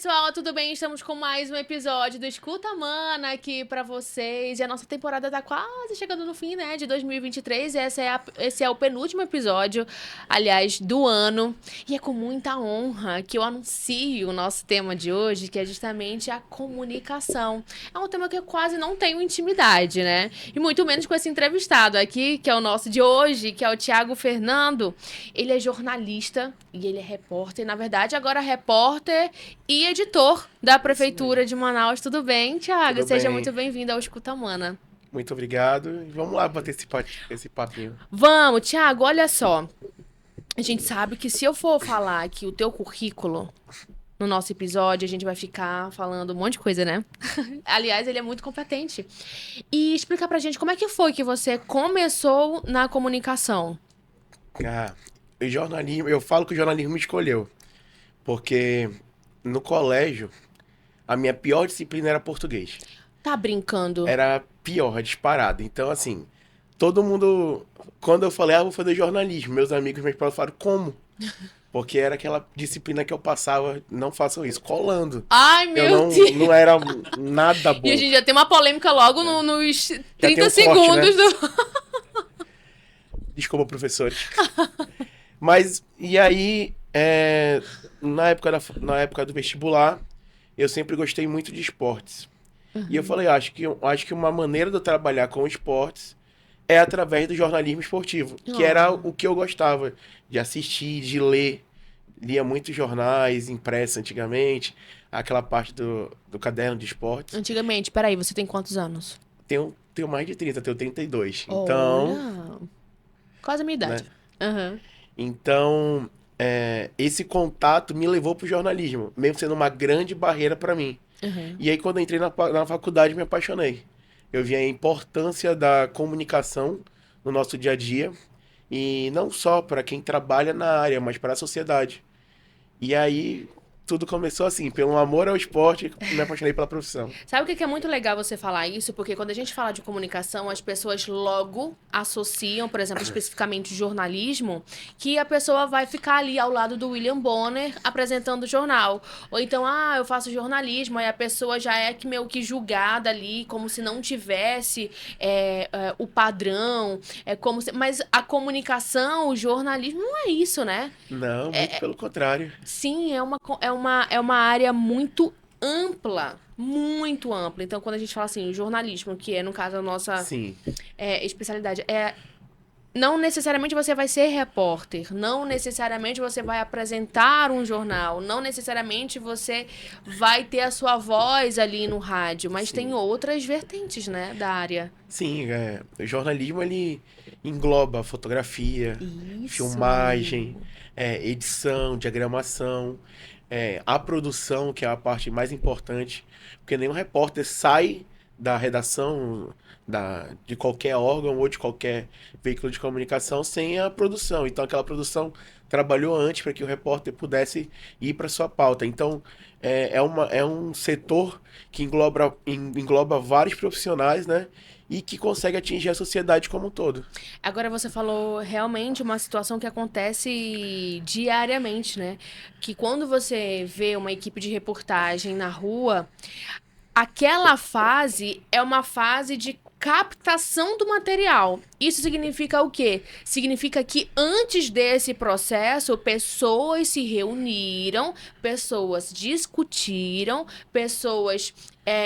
pessoal, tudo bem? Estamos com mais um episódio do Escuta Mana aqui pra vocês. E a nossa temporada tá quase chegando no fim, né, de 2023. Esse é o penúltimo episódio, aliás, do ano. E é com muita honra que eu anuncio o nosso tema de hoje, que é justamente a comunicação. É um tema que eu quase não tenho intimidade, né? E muito menos com esse entrevistado aqui, que é o nosso de hoje, que é o Thiago Fernando. Ele é jornalista e ele é repórter. Na verdade, agora repórter e editor da Prefeitura de Manaus. Tudo bem, Thiago? Tudo Seja bem. muito bem-vindo ao Escuta Mana. Muito obrigado. E vamos lá bater esse papinho. Vamos, Thiago, olha só. A gente sabe que se eu for falar aqui o teu currículo no nosso episódio, a gente vai ficar falando um monte de coisa, né? Aliás, ele é muito competente. E explica pra gente como é que foi que você começou na comunicação. Ah, o jornalismo, eu falo que o jornalismo me escolheu. Porque no colégio, a minha pior disciplina era português. Tá brincando? Era pior, disparado. Então, assim, todo mundo... Quando eu falei, vou fazer jornalismo, meus amigos, meus pais falaram, como? Porque era aquela disciplina que eu passava, não façam isso, colando. Ai, Eu meu Deus! não era nada bom. E a gente já tem uma polêmica logo nos tem 30 um segundos corte, do... Desculpa, professores. Mas, e aí, na época do vestibular, eu sempre gostei muito de esportes. E eu falei, acho que uma maneira de eu trabalhar com esportes é através do jornalismo esportivo, que era o que eu gostava de assistir, de ler. Lia muitos jornais impressos antigamente, aquela parte do caderno de esportes. Antigamente, peraí, você tem quantos anos? Tenho mais de 30, tenho 32. Então, Olha, quase a minha idade. né? Aham. Então, esse contato me levou pro jornalismo, mesmo sendo uma grande barreira para mim. Uhum. E aí, quando eu entrei na faculdade, me apaixonei. Eu vi a importância da comunicação no nosso dia a dia, e não só para quem trabalha na área, mas para a sociedade. E aí, tudo começou assim, pelo amor ao esporte, me apaixonei pela profissão. Sabe o que que é muito legal você falar isso? Porque quando a gente fala de comunicação, as pessoas logo associam, por exemplo, especificamente jornalismo, que a pessoa vai ficar ali ao lado do William Bonner apresentando o jornal. Ou então, eu faço jornalismo, aí a pessoa já é que meio que julgada ali, como se não tivesse o padrão, mas a comunicação, o jornalismo, não é isso, né? Não, muito pelo contrário. Sim, é uma área muito ampla, muito ampla. Então, quando a gente fala assim, o jornalismo, que é, no caso, a nossa Sim, especialidade, não necessariamente você vai ser repórter, não necessariamente você vai apresentar um jornal, não necessariamente você vai ter a sua voz ali no rádio, mas tem sim. outras vertentes, né, da área. Sim, o jornalismo ele engloba fotografia, Isso. filmagem, edição, diagramação, a produção, que é a parte mais importante, porque nenhum repórter sai da redação de qualquer órgão ou de qualquer veículo de comunicação sem a produção. Então, aquela produção trabalhou antes para que o repórter pudesse ir para sua pauta. Então, é um setor que engloba vários profissionais, né? E que consegue atingir a sociedade como um todo. Agora você falou realmente uma situação que acontece diariamente, né? Que quando você vê uma equipe de reportagem na rua, aquela fase é uma fase de captação do material. Isso significa o quê? Significa que antes desse processo, pessoas se reuniram, pessoas discutiram, pessoas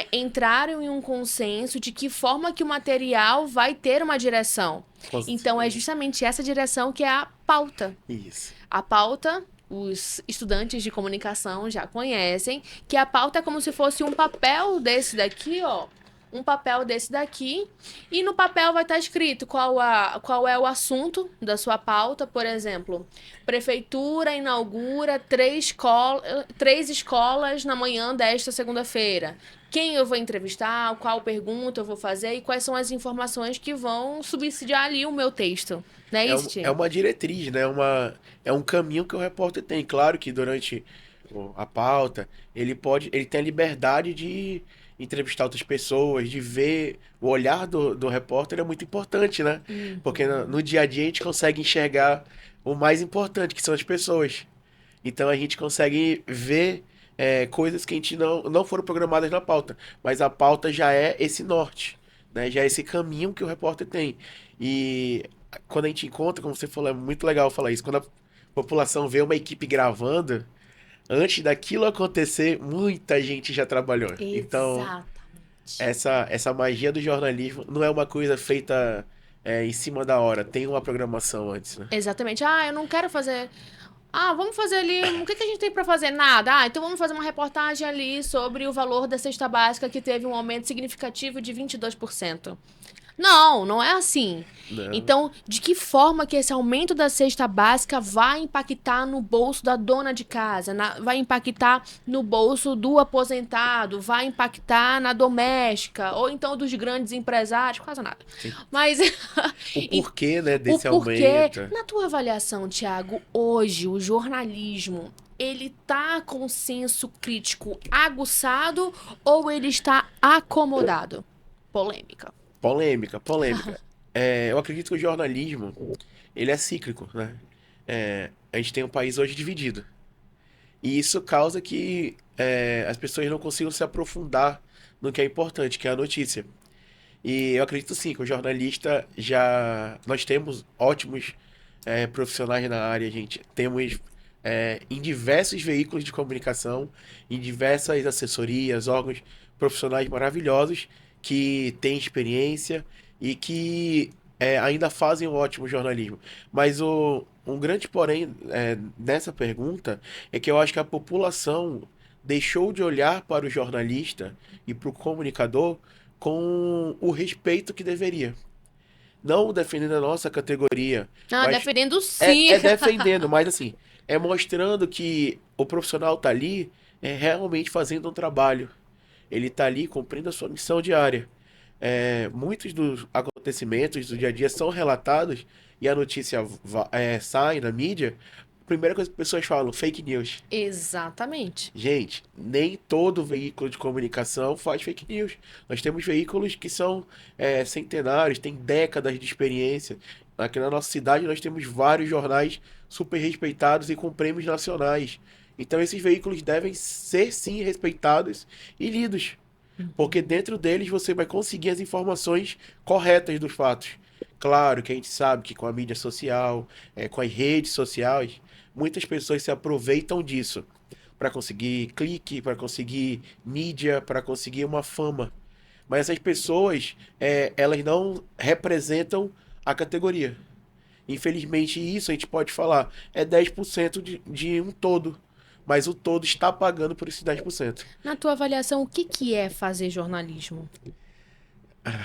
entraram em um consenso de que forma que o material vai ter uma direção. Então, é justamente essa direção que é a pauta. Isso. A pauta, os estudantes de comunicação já conhecem, que a pauta é como se fosse um papel desse daqui, ó. Um papel desse daqui. E no papel vai estar escrito qual é o assunto da sua pauta. Por exemplo, Prefeitura inaugura 3 escolas na manhã desta segunda-feira. Quem eu vou entrevistar, qual pergunta eu vou fazer e quais são as informações que vão subsidiar ali o meu texto. Não é isso, É Tia? uma diretriz, né? É um caminho que o repórter tem. Claro que durante a pauta, ele tem a liberdade de entrevistar outras pessoas, de ver o olhar do repórter é muito importante, né? Porque no dia a dia a gente consegue enxergar o mais importante, que são as pessoas. Então a gente consegue ver coisas que a gente não foram programadas na pauta. Mas a pauta já é esse norte, né? Já é esse caminho que o repórter tem. E quando a gente encontra, como você falou, é muito legal falar isso. Quando a população vê uma equipe gravando, antes daquilo acontecer, muita gente já trabalhou. Então, Exatamente. essa magia do jornalismo não é uma coisa feita em cima da hora. Tem uma programação antes, né? Exatamente. Ah, eu não quero fazer. Ah, vamos fazer ali. O que que a gente tem pra fazer? Nada. Ah, então vamos fazer uma reportagem ali sobre o valor da cesta básica que teve um aumento significativo de 22%. Não, não é assim. Não. Então, de que forma que esse aumento da cesta básica vai impactar no bolso da dona de casa, vai impactar no bolso do aposentado, vai impactar na doméstica, ou então dos grandes empresários, quase nada. Sim. Mas O e porquê, né, o desse porquê, aumento. na tua avaliação, Thiago, hoje o jornalismo ele tá com senso crítico aguçado ou ele está acomodado? Polêmica. Polêmica, polêmica. Eu acredito que o jornalismo, ele é cíclico, né? A gente tem um país hoje dividido. E isso causa que as pessoas não consigam se aprofundar no que é importante, que é a notícia. E eu acredito sim que o jornalista já... Nós temos ótimos profissionais na área, gente. Temos em diversos veículos de comunicação, em diversas assessorias, órgãos profissionais maravilhosos que têm experiência e que ainda fazem um ótimo jornalismo. Mas um grande porém nessa pergunta é que eu acho que a população deixou de olhar para o jornalista e para o comunicador com o respeito que deveria. Não defendendo a nossa categoria, Ah, mas defendendo sim. é defendendo, mas assim, é mostrando que o profissional tá ali realmente fazendo um trabalho. Ele tá ali cumprindo a sua missão diária. Muitos dos acontecimentos do dia a dia são relatados e a notícia sai na mídia. A primeira coisa que as pessoas falam, fake news. Exatamente. Gente, nem todo veículo de comunicação faz fake news. Nós temos veículos que são centenários, têm décadas de experiência. Aqui na nossa cidade nós temos vários jornais super respeitados e com prêmios nacionais. Então esses veículos devem ser sim respeitados e lidos, porque dentro deles você vai conseguir as informações corretas dos fatos. Claro que a gente sabe que com a mídia social, com as redes sociais, muitas pessoas se aproveitam disso para conseguir clique, para conseguir mídia, para conseguir uma fama. Mas essas pessoas, elas não representam a categoria. Infelizmente, isso a gente pode falar, é 10% de um todo. Mas o todo está pagando por esses 10%. Na tua avaliação, o que que é fazer jornalismo?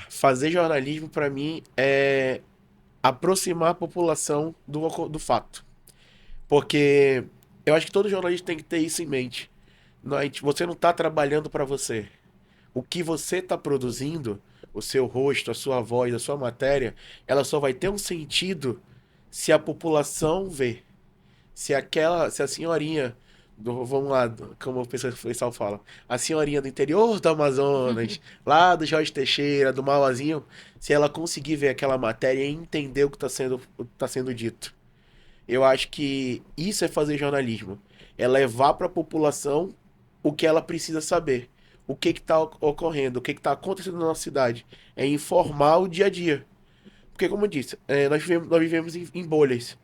Fazer jornalismo, para mim, é aproximar a população do fato. Porque eu acho que todo jornalista tem que ter isso em mente. Você não está trabalhando para você. O que você está produzindo, o seu rosto, a sua voz, a sua matéria, ela só vai ter um sentido se a população vê. Se a senhorinha vamos lá, como o pessoal fala, a senhorinha do interior do Amazonas, lá do Jorge Teixeira, do Mauazinho, se ela conseguir ver aquela matéria e entender o que tá sendo dito. Eu acho que isso é fazer jornalismo. É levar para a população o que ela precisa saber. O que está ocorrendo, o que está acontecendo na nossa cidade. É informar o dia a dia. Porque, como eu disse, nós vivemos em bolhas.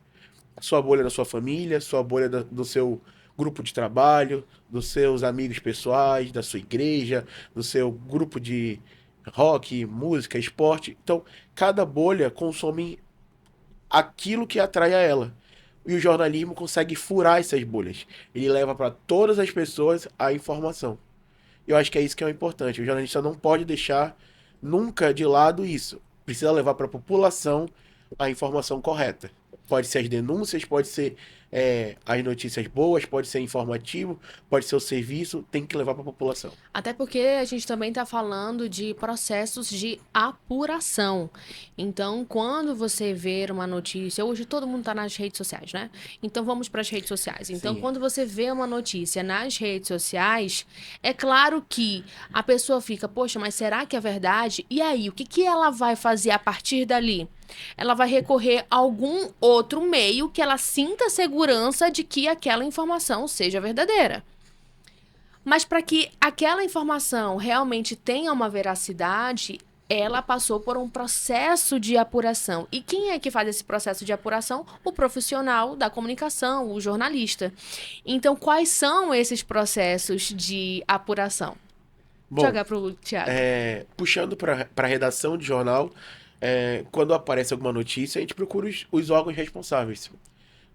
Sua bolha da sua família, sua bolha do seu grupo de trabalho, dos seus amigos pessoais, da sua igreja, do seu grupo de rock, música, esporte. Então, cada bolha consome aquilo que atrai a ela. E o jornalismo consegue furar essas bolhas. Ele leva para todas as pessoas a informação. Eu acho que é isso que é o importante. O jornalista não pode deixar nunca de lado isso. Precisa levar para a população a informação correta. Pode ser as denúncias, pode ser as notícias boas, pode ser informativo, pode ser o serviço, tem que levar para a população. Até porque a gente também está falando de processos de apuração. Então, quando você vê uma notícia, hoje todo mundo está nas redes sociais, né? Então, vamos para as redes sociais. Então, Sim. quando você vê uma notícia nas redes sociais, é claro que a pessoa fica, poxa, mas será que é verdade? E aí, o que que ela vai fazer a partir dali? Ela vai recorrer a algum outro meio que ela sinta segurança de que aquela informação seja verdadeira. Mas para que aquela informação realmente tenha uma veracidade, ela passou por um processo de apuração. E quem é que faz esse processo de apuração? O profissional da comunicação, o jornalista. Então, quais são esses processos de apuração? Bom, Jogar pro Thiago. puxando para a redação de jornal, quando aparece alguma notícia, a gente procura os órgãos responsáveis.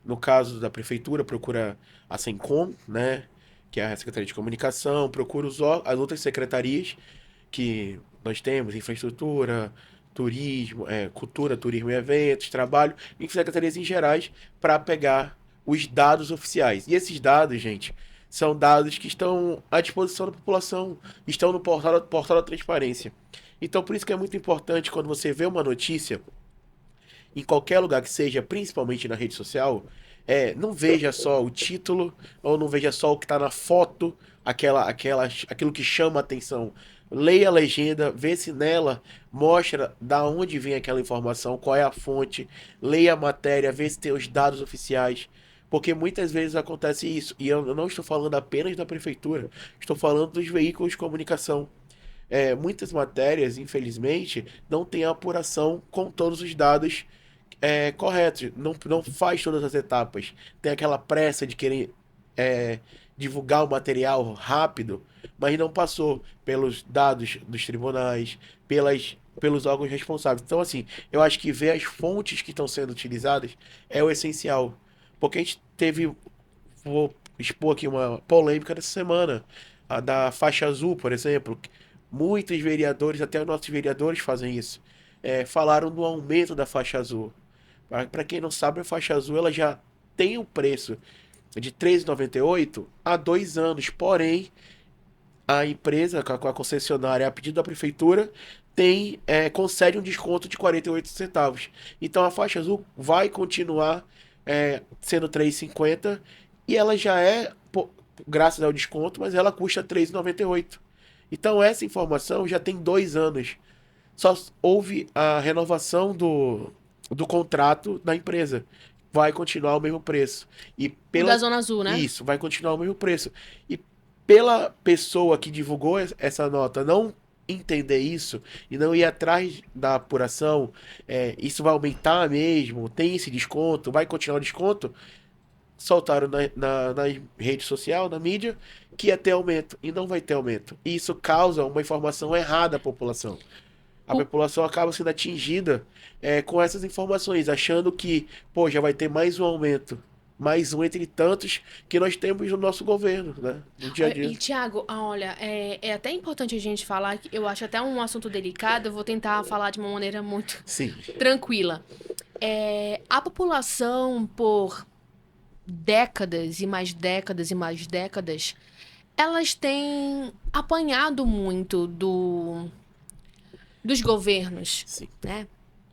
No caso da prefeitura, procura a SENCOM, né, que é a Secretaria de Comunicação, procura as outras secretarias que nós temos, infraestrutura, turismo, cultura, turismo e eventos, trabalho, e secretarias em gerais, para pegar os dados oficiais. E esses dados, gente, são dados que estão à disposição da população, estão no portal da transparência. Então, por isso que é muito importante quando você vê uma notícia, em qualquer lugar que seja, principalmente na rede social, não veja só o título, ou não veja só o que está na foto, aquilo que chama a atenção. Leia a legenda, vê se nela mostra da onde vem aquela informação, qual é a fonte, leia a matéria, vê se tem os dados oficiais. Porque muitas vezes acontece isso, e eu não estou falando apenas da prefeitura, estou falando dos veículos de comunicação. Muitas matérias, infelizmente, não têm apuração com todos os dados corretos. Não faz todas as etapas. Tem aquela pressa de querer divulgar o material rápido, mas não passou pelos dados dos tribunais, pelos órgãos responsáveis. Então, assim, eu acho que ver as fontes que estão sendo utilizadas é o essencial. Porque a gente teve, vou expor aqui uma polêmica dessa semana, a da faixa azul, por exemplo. Muitos vereadores, até os nossos vereadores fazem isso, falaram do aumento da faixa azul. Para quem não sabe, a faixa azul ela já tem o preço de R$ 13,98 há 2 anos. Porém, a empresa, com a concessionária, a pedido da prefeitura, concede um desconto de 48 centavos. Então, a faixa azul vai continuar sendo R$ 3,50 e ela já graças ao desconto, mas ela custa R$ 3,98. Então, essa informação já tem 2 anos. Só houve a renovação do contrato da empresa. Vai continuar o mesmo preço. Da Zona Azul, né? Isso, vai continuar o mesmo preço. E pela pessoa que divulgou essa nota não entender isso e não ir atrás da apuração, isso vai aumentar mesmo, tem esse desconto, vai continuar o desconto, soltaram na rede social, na mídia, que ia ter aumento. E não vai ter aumento. E isso causa uma informação errada à população. A população acaba sendo atingida com essas informações, achando que, pô, já vai ter mais um aumento. Mais um entre tantos que nós temos no nosso governo, né? No dia a dia. E, Thiago, olha, é até importante a gente falar, que eu acho até um assunto delicado, eu vou tentar falar de uma maneira muito Sim. tranquila. A população, por décadas e mais décadas e mais décadas, elas têm apanhado muito dos governos, Sim. né?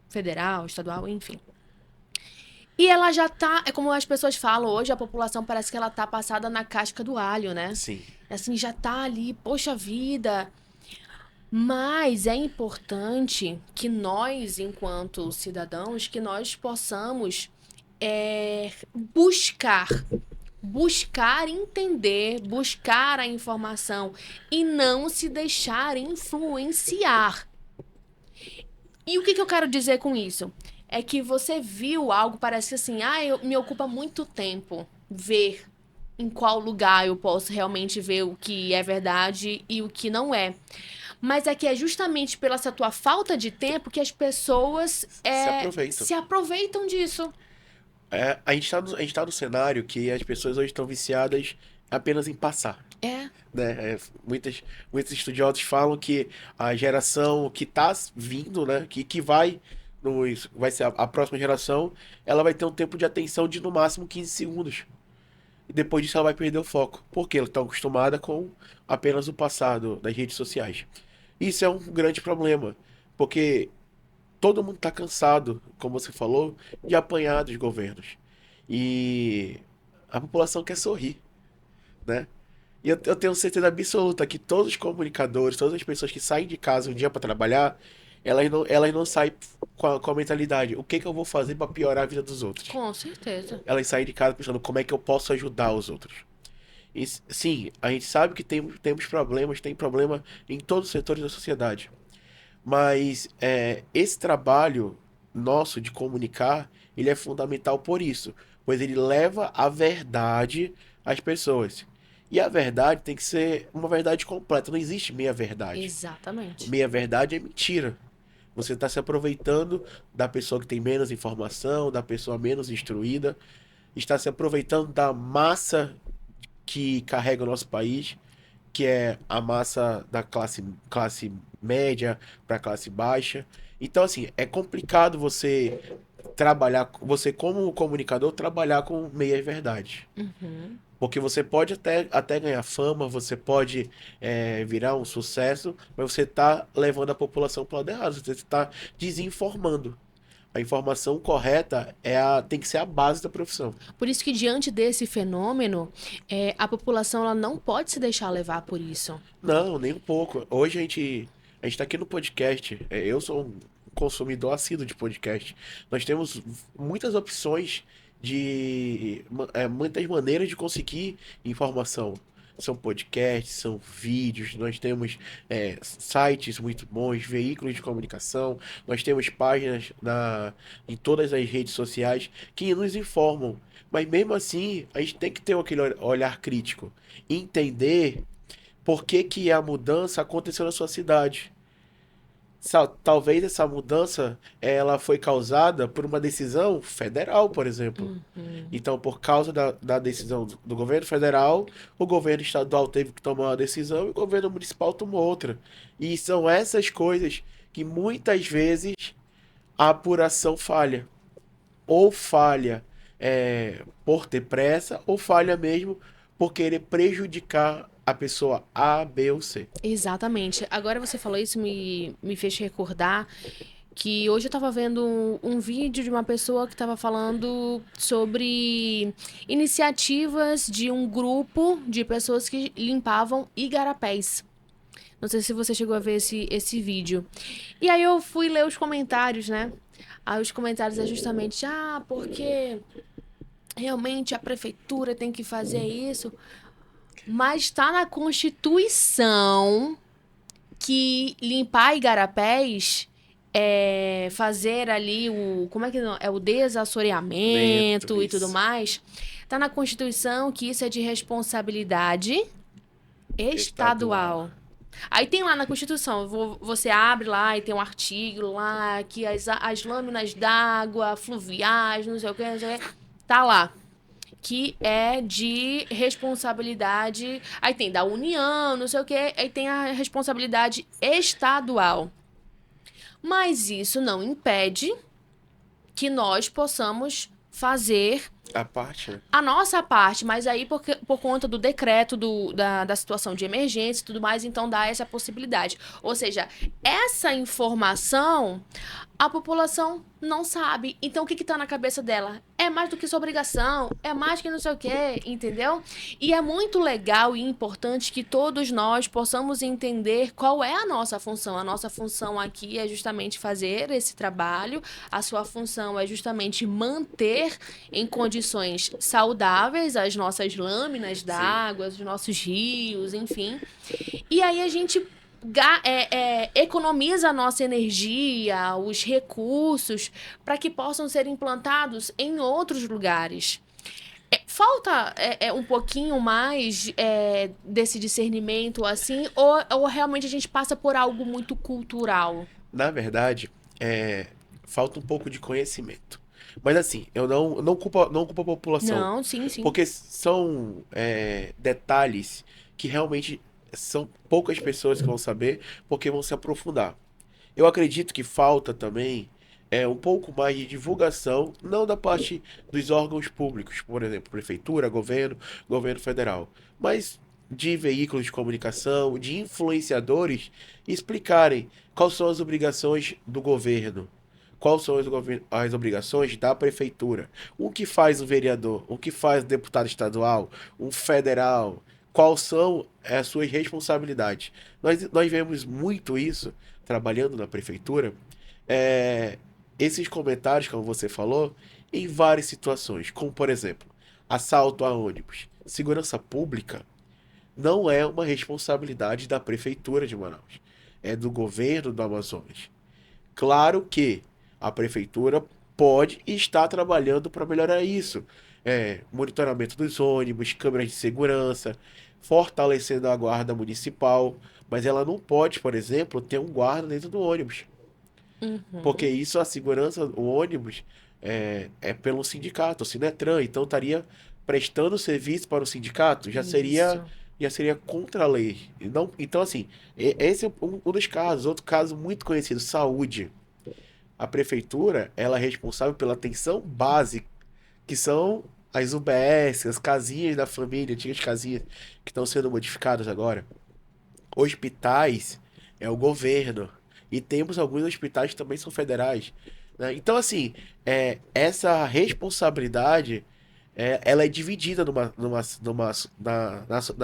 Federal, estadual, enfim. E ela já tá, como as pessoas falam hoje, a população parece que ela tá passada na casca do alho, né? Sim. Assim, já tá ali, poxa vida. Mas é importante que nós, enquanto cidadãos, que nós possamos buscar entender, buscar a informação e não se deixar influenciar. E o que eu quero dizer com isso? É que você viu algo, parece assim, me ocupa muito tempo ver em qual lugar eu posso realmente ver o que é verdade e o que não é. Mas é que é justamente pela essa tua falta de tempo que as pessoas se aproveitam disso. A gente tá no cenário que as pessoas hoje estão viciadas apenas em passar. Né? Muitos estudiosos falam que a geração que tá vindo, né? Que vai ser a próxima geração, ela vai ter um tempo de atenção de no máximo 15 segundos. E depois disso ela vai perder o foco. Porque ela está acostumada com apenas o passado das redes sociais. Isso é um grande problema. Porque todo mundo está cansado, como você falou, de apanhar dos governos. E a população quer sorrir, né? E eu tenho certeza absoluta que todos os comunicadores, todas as pessoas que saem de casa um dia para trabalhar, elas não saem com a mentalidade, o que eu vou fazer para piorar a vida dos outros? Com certeza. Elas saem de casa pensando como é que eu posso ajudar os outros. Sim, a gente sabe que temos problemas, tem problema em todos os setores da sociedade. Mas esse trabalho nosso de comunicar, ele é fundamental por isso, pois ele leva a verdade às pessoas. E a verdade tem que ser uma verdade completa, não existe meia verdade. Exatamente. Meia verdade é mentira. Você está se aproveitando da pessoa que tem menos informação, da pessoa menos instruída, está se aproveitando da massa que carrega o nosso país, que é a massa da classe média para a classe baixa. Então, assim, é complicado você como comunicador, trabalhar com meia-verdade. Uhum. Porque você pode até ganhar fama, você pode virar um sucesso, mas você está levando a população para o lado errado, você está desinformando. A informação correta tem que ser a base da profissão. Por isso que diante desse fenômeno, a população ela não pode se deixar levar por isso. Não, nem um pouco. Hoje a gente tá aqui no podcast. Eu sou um consumidor assíduo de podcast. Nós temos muitas opções muitas maneiras de conseguir informação. São podcasts, são vídeos, nós temos sites muito bons, veículos de comunicação, nós temos páginas em todas as redes sociais que nos informam. Mas mesmo assim, a gente tem que ter aquele olhar crítico, entender por que que a mudança aconteceu na sua cidade. Talvez essa mudança ela foi causada por uma decisão federal, por exemplo. Uhum. Então, por causa da decisão do governo federal, o governo estadual teve que tomar uma decisão e o governo municipal tomou outra. E são essas coisas que muitas vezes a apuração falha. Ou falha por ter pressa, ou falha mesmo por querer prejudicar a pessoa A, B ou C. Exatamente. Agora você falou isso, me fez recordar que hoje eu tava vendo um vídeo de uma pessoa que tava falando sobre iniciativas de um grupo de pessoas que limpavam igarapés. Não sei se você chegou a ver esse vídeo. E aí eu fui ler os comentários, né? Aí os comentários é justamente, porque realmente a prefeitura tem que fazer isso. Mas está na Constituição que limpar igarapés é fazer ali como é que não, é o desassoreamento e tudo Isso. mais. Tá na Constituição que isso é de responsabilidade estadual. Aí tem lá na Constituição, você abre lá e tem um artigo lá que as lâminas d'água fluviais, não sei o que, não sei o que, tá lá. Que é de responsabilidade. Aí tem da União, não sei o quê. Aí tem a responsabilidade estadual. Mas isso não impede que nós possamos fazer A parte, né? a nossa parte, mas aí por conta do decreto da situação de emergência e tudo mais, então dá essa possibilidade. Ou seja, essa informação a população não sabe. Então o que tá na cabeça dela? É mais do que sua obrigação, é mais que não sei o quê, entendeu? E é muito legal e importante que todos nós possamos entender qual é a nossa função. A nossa função aqui é justamente fazer esse trabalho, a sua função é justamente manter em condições saudáveis as nossas lâminas d'água, os nossos rios, enfim. E aí a gente economiza a nossa energia, os recursos, para que possam ser implantados em outros lugares. Falta um pouquinho mais desse discernimento, assim, ou realmente a gente passa por algo muito cultural? Na verdade, falta um pouco de conhecimento. Mas assim, eu não culpo a população. Não, sim, sim. Porque são detalhes que realmente são poucas pessoas que vão saber, porque vão se aprofundar. Eu acredito que falta também um pouco mais de divulgação, não da parte dos órgãos públicos, por exemplo, prefeitura, governo federal, mas de veículos de comunicação, de influenciadores, explicarem quais são as obrigações do governo. Quais são as obrigações da prefeitura? O que faz um vereador? O que faz um deputado estadual? Um federal? Quais são as suas responsabilidades? Nós vemos muito isso trabalhando na prefeitura. Esses comentários, como você falou, em várias situações. Como, por exemplo, assalto a ônibus. Segurança pública não é uma responsabilidade da prefeitura de Manaus, é do governo do Amazonas. Claro que a prefeitura pode e está trabalhando para melhorar isso. Monitoramento dos ônibus, câmeras de segurança, fortalecendo a guarda municipal, mas ela não pode, por exemplo, ter um guarda dentro do ônibus. Porque Uhum. isso, a segurança, o ônibus, é pelo sindicato, o Sinetran, então estaria prestando serviço para o sindicato, Isso. já seria contra a lei. E não, então, assim, esse é um dos casos. Outro caso muito conhecido, saúde. A prefeitura, ela é responsável pela atenção básica, que são as UBS, as casinhas da família, antigas casinhas que estão sendo modificadas agora. Hospitais é o governo. E temos alguns hospitais que também são federais, né? Então, assim, essa responsabilidade, ela é dividida na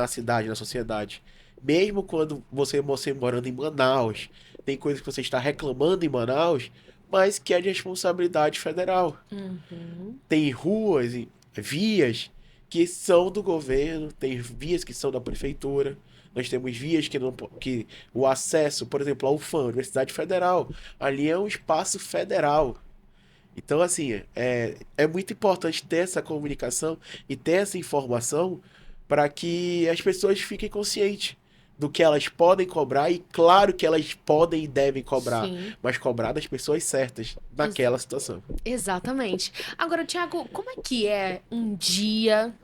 cidade, na sociedade. Mesmo quando você morando em Manaus, tem coisas que você está reclamando em Manaus, mas que é de responsabilidade federal. Uhum. Tem ruas e vias que são do governo, tem vias que são da prefeitura. Nós temos vias que não que o acesso, por exemplo, ao UFAM, Universidade Federal, ali é um espaço federal. Então, assim, é muito importante ter essa comunicação e ter essa informação para que as pessoas fiquem conscientes do que elas podem cobrar e claro que elas podem e devem cobrar, Sim. mas cobrar das pessoas certas Ex- naquela situação. Exatamente. Agora, Tiago, como é que é um dia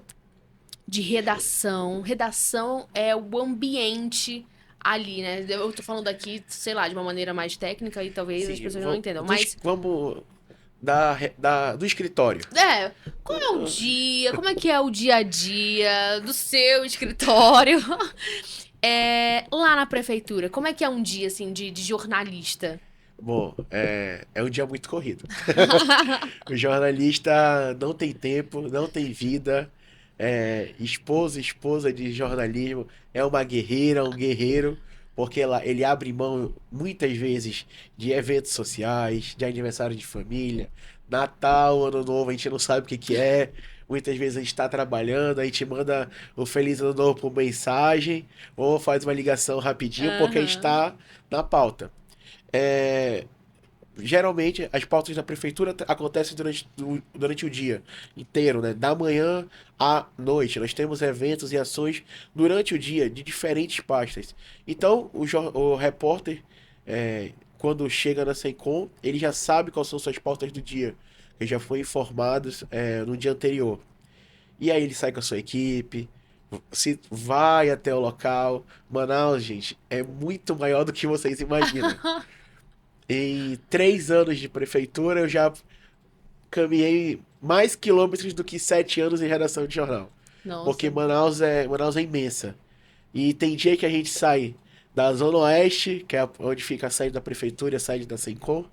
de redação? Redação é o ambiente ali, né? Eu tô falando aqui, sei lá, de uma maneira mais técnica e talvez as Sim, pessoas não entendam, mas vamos do escritório. qual é o dia? Como é que é o dia a dia do seu escritório? Lá na prefeitura, como é que é um dia assim de jornalista? Bom, é um dia muito corrido. O jornalista não tem tempo, não tem vida. Esposa de jornalismo é uma guerreira, um guerreiro, porque ele abre mão muitas vezes de eventos sociais, de aniversário de família, Natal, Ano Novo, a gente não sabe o que que é. Muitas vezes a gente está trabalhando, a gente manda o Feliz Ano Novo por mensagem ou faz uma ligação rapidinho porque a gente Aham. está na pauta. É, Geralmente, as pautas da prefeitura acontecem durante o dia inteiro, né? Da manhã à noite. Nós temos eventos e ações durante o dia de diferentes pastas. Então, o repórter, quando chega na Sencom, ele já sabe quais são suas pautas do dia. Ele já foi informado, no dia anterior. E aí ele sai com a sua equipe, se vai até o local. Manaus, gente, é muito maior do que vocês imaginam. Em 3 anos de prefeitura, eu já caminhei mais quilômetros do que 7 anos em redação de jornal. Porque Nossa. Manaus é imensa. E tem dia que a gente sai da Zona Oeste, que é onde fica a sede da prefeitura e a sede da Sencom,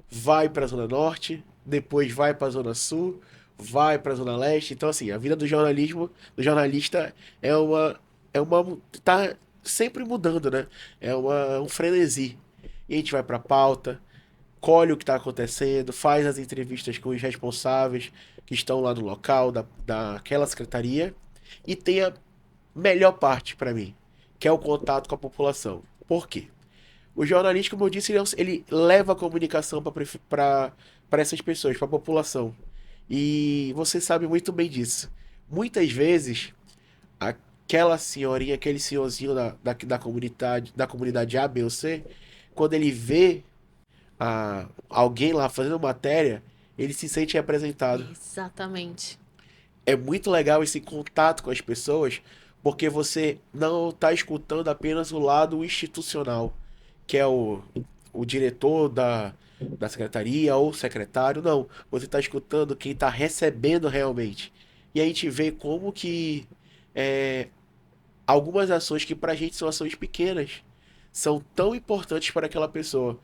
vai para a Zona Norte, depois vai para a Zona Sul, vai para a Zona Leste. Então, assim, a vida do jornalista tá sempre mudando, né? Um frenesi. E a gente vai para a pauta, colhe o que está acontecendo, faz as entrevistas com os responsáveis que estão lá no local daquela secretaria e tem a melhor parte para mim, que é o contato com a população. Por quê? O jornalista, como eu disse, ele leva a comunicação para essas pessoas, para a população. E você sabe muito bem disso. Muitas vezes, aquela senhorinha, aquele senhorzinho da comunidade A, B ou C, quando ele vê alguém lá fazendo matéria, ele se sente representado. Exatamente. É muito legal esse contato com as pessoas, porque você não está escutando apenas o lado institucional, que é o diretor da secretaria ou o secretário, não. Você está escutando quem está recebendo realmente. E a gente vê como que é, algumas ações que pra gente são ações pequenas, são tão importantes para aquela pessoa.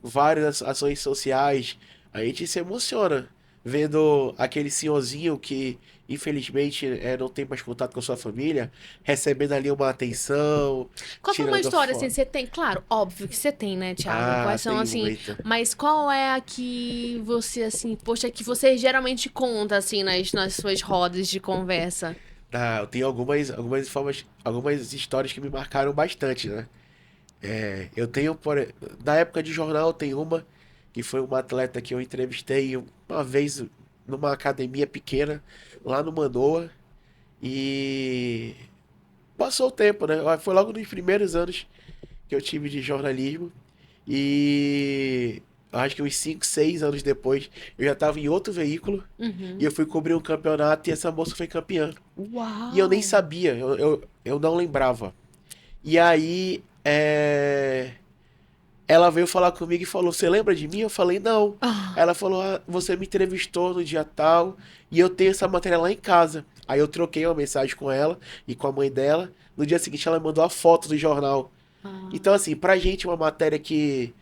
Várias ações sociais. A gente se emociona vendo aquele senhorzinho que infelizmente, não tem mais contato com a sua família, recebendo ali uma atenção, Qual foi uma tirando história, assim, foto. você tem? Claro, óbvio que você tem, né, Thiago? Ah, Quais são, tem assim... muita. Mas qual é a que você, assim... Poxa, que você geralmente conta, assim, nas suas rodas de conversa? Ah, eu tenho algumas histórias que me marcaram bastante, né? Eu tenho, da época de jornal, tem uma que foi uma atleta que eu entrevistei uma vez numa academia pequena, lá no Manoa, e passou o tempo, né? Foi logo nos primeiros anos que eu tive de jornalismo, e eu acho que uns 5 6 anos depois, eu já estava em outro veículo, e Uhum. eu fui cobrir um campeonato, e essa moça foi campeã. E eu nem Uau! sabia, eu não lembrava. E aí, ela veio falar comigo e falou: Você lembra de mim? Eu falei: Não. Ah, Ela falou: Você me entrevistou no dia tal e eu tenho essa matéria lá em casa. Aí eu troquei uma mensagem com ela e com a mãe dela. No dia seguinte, ela mandou a foto do jornal. ah, Então, assim, pra gente, uma matéria que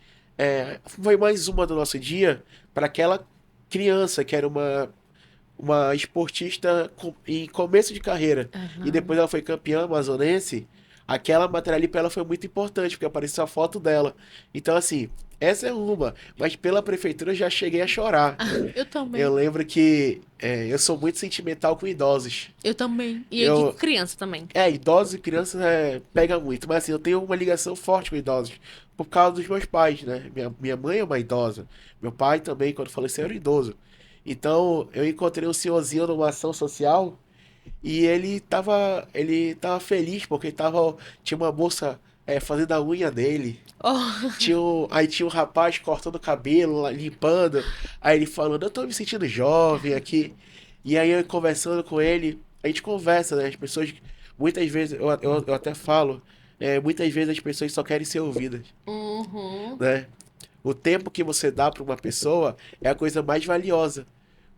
foi mais uma do nosso dia, para aquela criança que era uma esportista em começo de carreira e depois aham. ela foi campeã amazonense, aquela matéria ali pra ela foi muito importante, porque apareceu a foto dela. Então, assim, essa é uma, mas pela prefeitura eu já cheguei a chorar. Eu Eu também. lembro que eu sou muito sentimental com idosos. Eu também. E aqui com Eu, criança também. idosos e crianças pega muito, mas assim, eu tenho uma ligação forte com idosos por causa dos meus pais, né? Minha mãe é uma idosa, meu pai também, quando faleceu, era idoso. Então, eu encontrei um senhorzinho numa ação social e ele tava feliz porque tinha uma moça fazendo a unha dele. Oh. Aí tinha um rapaz cortando o cabelo, limpando. Aí ele falando, eu tô me sentindo jovem aqui. E aí eu conversando com ele, a gente conversa, né? As pessoas, muitas vezes, eu até falo, muitas vezes as pessoas só querem ser ouvidas, Uhum. né? O tempo que você dá para uma pessoa é a coisa mais valiosa.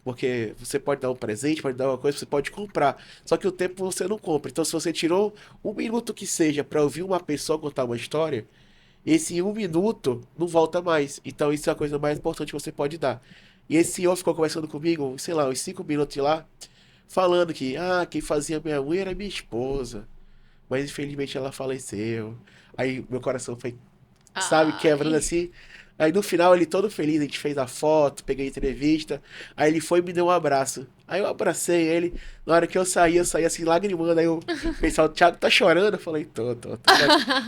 Porque você pode dar um presente, pode dar uma coisa, você pode comprar. Só que o tempo você não compra. Então, se você tirou um minuto que seja para ouvir uma pessoa contar uma história, esse um minuto não volta mais. Então, isso é a coisa mais importante que você pode dar. E esse senhor ficou conversando comigo, sei lá, uns 5 minutos lá, falando que, quem fazia minha unha era minha esposa. Mas infelizmente ela faleceu. Aí meu coração foi, sabe, quebrando Ai. assim. Aí no final ele todo feliz, a gente fez a foto, peguei a entrevista. Aí ele foi e me deu um abraço. Aí eu abracei ele. Na hora que eu saí assim, lagrimando. Aí o pessoal, Thiago, tá chorando? Eu falei, tô.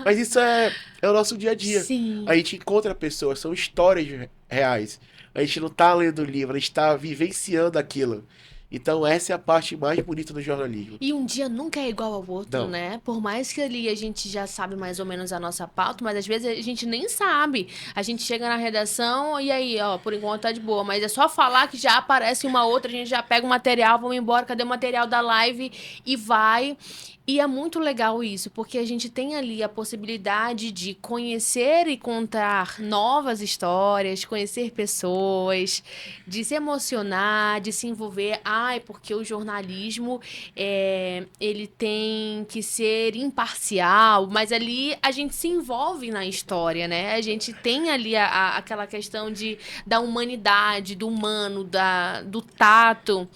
Mas isso é o nosso dia a dia. A Sim. gente encontra pessoas, são histórias reais. A gente não tá lendo livro, a gente tá vivenciando aquilo. Então essa é a parte mais bonita do jornalismo. E um dia nunca é igual ao outro, Não. né? Por mais que ali a gente já sabe mais ou menos a nossa pauta, mas às vezes a gente nem sabe. A gente chega na redação e aí, ó, por enquanto tá de boa, mas é só falar que já aparece uma outra, a gente já pega o material, vamos embora, cadê o material da live e vai. E é muito legal isso, porque a gente tem ali a possibilidade de conhecer e contar novas histórias, conhecer pessoas, de se emocionar, de se envolver. Ai, porque o jornalismo ele tem que ser imparcial, mas ali a gente se envolve na história, né? A gente tem ali aquela questão da humanidade, do humano, do tato.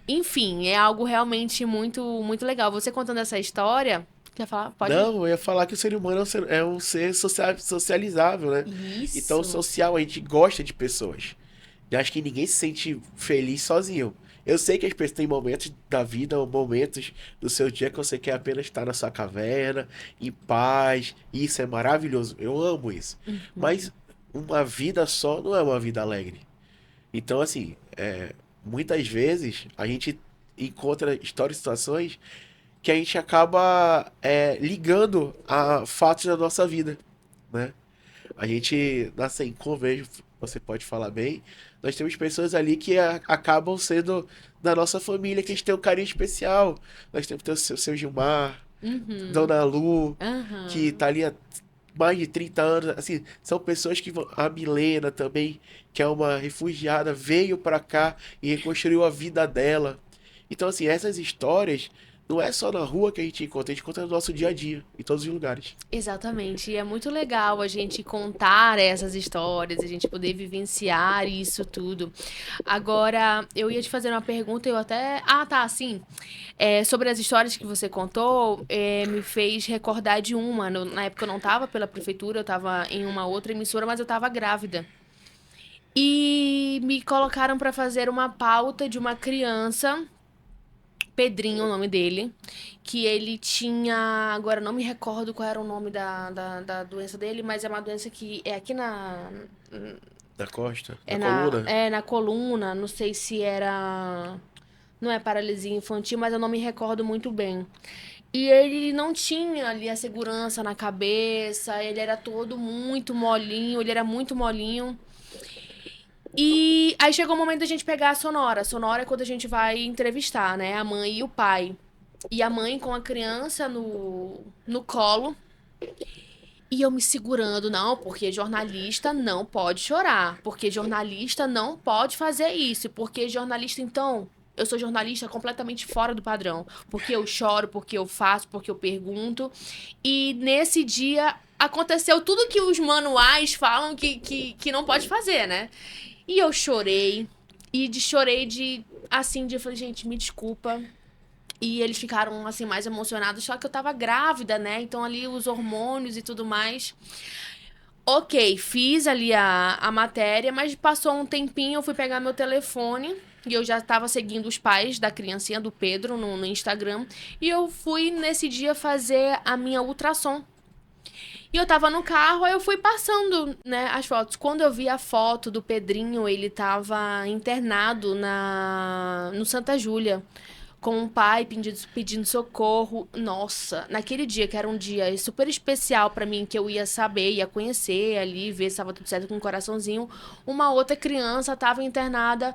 Enfim, é algo realmente muito, muito legal. Você contando essa história, quer falar? Pode. Não, eu ia falar que o ser humano é um ser socializável, né? Então, Isso. social, a gente gosta de pessoas. Eu acho que ninguém se sente feliz sozinho. Eu sei que as pessoas têm momentos da vida, ou momentos do seu dia que você quer apenas estar na sua caverna, em paz. E isso é maravilhoso. Eu amo isso. Mas uma vida só não é uma vida alegre. Então, assim, muitas vezes a gente encontra histórias e situações que a gente acaba ligando a fatos da nossa vida, né? A gente, assim, convejo, você pode falar bem, nós temos pessoas ali que acabam sendo da nossa família, que a gente tem um carinho especial. Nós temos o seu Gilmar, Uhum. Dona Lu, que Aham. tá ali há mais de 30 anos. Assim, são pessoas que a Milena também, que é uma refugiada, veio pra cá e reconstruiu a vida dela. Então, assim, essas histórias não é só na rua que a gente encontra no nosso dia a dia, em todos os lugares. Exatamente, e é muito legal a gente contar essas histórias, a gente poder vivenciar isso tudo. Agora, eu ia te fazer uma pergunta, eu até. Ah, tá, sim. Sobre as histórias que você contou, me fez recordar de uma. Na época eu não estava pela prefeitura, eu estava em uma outra emissora, mas eu estava grávida. E me colocaram para fazer uma pauta de uma criança, Pedrinho, o nome dele, que ele tinha. Agora não me recordo qual era o nome da doença dele, mas é uma doença que é aqui na. Na costa, É na na, coluna. é na coluna, não sei se era. Não é paralisia infantil, mas eu não me recordo muito bem. E ele não tinha ali a segurança na cabeça, ele era todo muito molinho, ele era muito molinho. E aí chegou o momento da gente pegar a Sonora. A Sonora é quando a gente vai entrevistar, né? A mãe e o pai. E a mãe com a criança no colo. E eu me segurando, não, porque jornalista não pode chorar. Porque jornalista não pode fazer isso. Porque jornalista, então, eu sou jornalista completamente fora do padrão. Porque eu choro, porque eu faço, porque eu pergunto. E nesse dia aconteceu tudo que os manuais falam que não pode fazer, né? E eu chorei. Chorei de, assim, de, falei, gente, me desculpa. E eles ficaram, assim, mais emocionados. Só que eu tava grávida, né? Então ali os hormônios e tudo mais. Ok, fiz ali a matéria, mas passou um tempinho, eu fui pegar meu telefone. E eu já tava seguindo os pais da criancinha, do Pedro, no Instagram. E eu fui, nesse dia, fazer a minha ultrassom. E eu tava no carro, aí eu fui passando, né, as fotos. Quando eu vi a foto do Pedrinho, ele tava internado no Santa Júlia, com um pai pedindo socorro. Nossa, naquele dia, que era um dia super especial pra mim, que eu ia saber, ia conhecer ali, ver se tava tudo certo com o coraçãozinho, uma outra criança tava internada.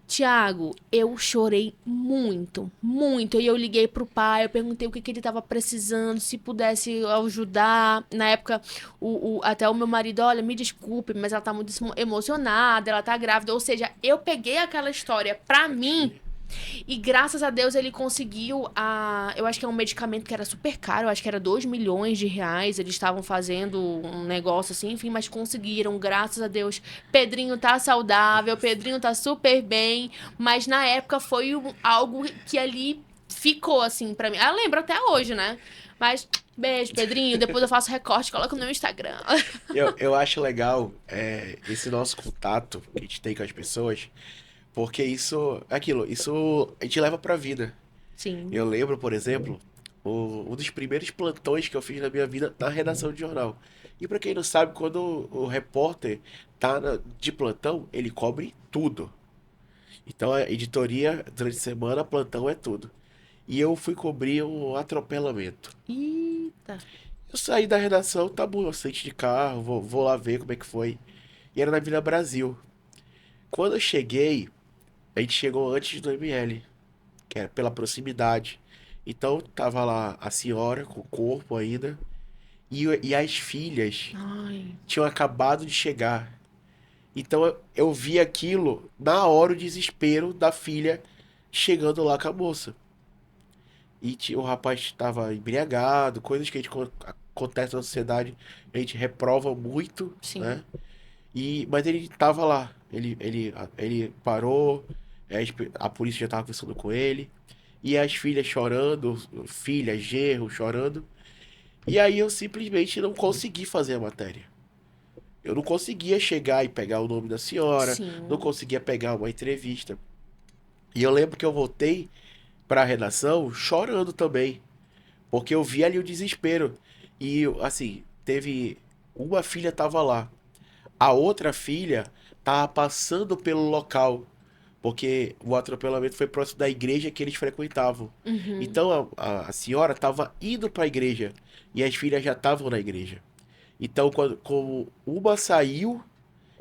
Tiago, eu chorei muito, muito. E eu liguei pro pai, eu perguntei o que ele tava precisando, se pudesse ajudar. Na época, até o meu marido, olha, me desculpe, mas ela tá muito emocionada, ela tá grávida. Ou seja, eu peguei aquela história pra mim e graças a Deus ele conseguiu eu acho que é um medicamento que era super caro, eu acho que era 2 milhões de reais. Eles estavam fazendo um negócio assim, enfim, mas conseguiram, graças a Deus. Pedrinho tá saudável, Pedrinho tá super bem, mas na época foi algo que ali ficou assim pra mim. Ah, eu lembro até hoje, né? Mas beijo, Pedrinho. Depois eu faço recorte, coloco no meu Instagram. Eu acho legal esse nosso contato que a gente tem com as pessoas, porque isso a gente leva pra vida. Sim. Eu lembro, por exemplo, um dos primeiros plantões que eu fiz na minha vida na redação de jornal. E pra quem não sabe, quando o repórter tá de plantão, ele cobre tudo. Então a editoria, durante a semana, plantão é tudo. E eu fui cobrir um atropelamento. Eita. Eu saí da redação, tá bom, acidente de carro, vou lá ver como é que foi. E era na Vila Brasil. Quando eu cheguei, a gente chegou antes do ML, que era pela proximidade. Então tava lá a senhora com o corpo ainda. E as filhas Ai. tinham acabado de chegar. Então eu vi aquilo na hora, o desespero da filha chegando lá com a moça. E o rapaz estava embriagado, coisas que acontece na sociedade, a gente reprova muito, Sim. né? Mas ele estava lá, ele parou, a polícia já estava conversando com ele, e as filhas chorando, filha, genro, chorando. E aí eu simplesmente não consegui fazer a matéria. Eu não conseguia chegar e pegar o nome da senhora, não Sim. conseguia pegar uma entrevista. E eu lembro que eu voltei para a redação chorando também. Porque eu vi ali o desespero. E, assim, teve. Uma filha tava lá. A outra filha tava passando pelo local. Porque o atropelamento foi próximo da igreja que eles frequentavam. Uhum. Então a senhora tava indo para a igreja. E as filhas já estavam na igreja. Então, como uma saiu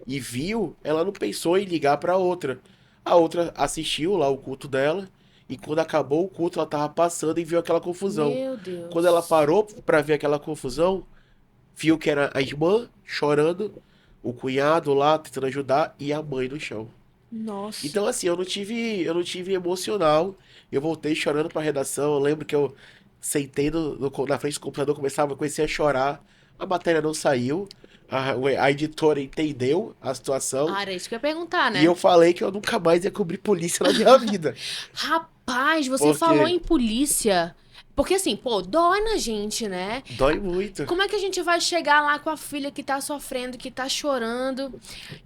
e viu, ela não pensou em ligar para a outra. A outra assistiu lá o culto dela. E quando acabou o culto, ela tava passando e viu aquela confusão. Meu Quando ela Deus. parou para ver aquela confusão, viu que era a irmã chorando, o cunhado lá tentando ajudar e a mãe no chão. Nossa. Então assim, eu não tive emocional Eu voltei chorando pra redação. Eu lembro que eu sentei na frente do computador, comecei a chorar. A matéria não saiu. A editora entendeu a situação. Ah, era isso que eu ia perguntar, E eu né? falei que eu nunca mais ia cobrir polícia na minha vida. Rapaz, você falou Porque em polícia. Porque assim, pô, dói na gente, né? dói muito. Como é que a gente vai chegar lá com a filha que tá sofrendo, que tá chorando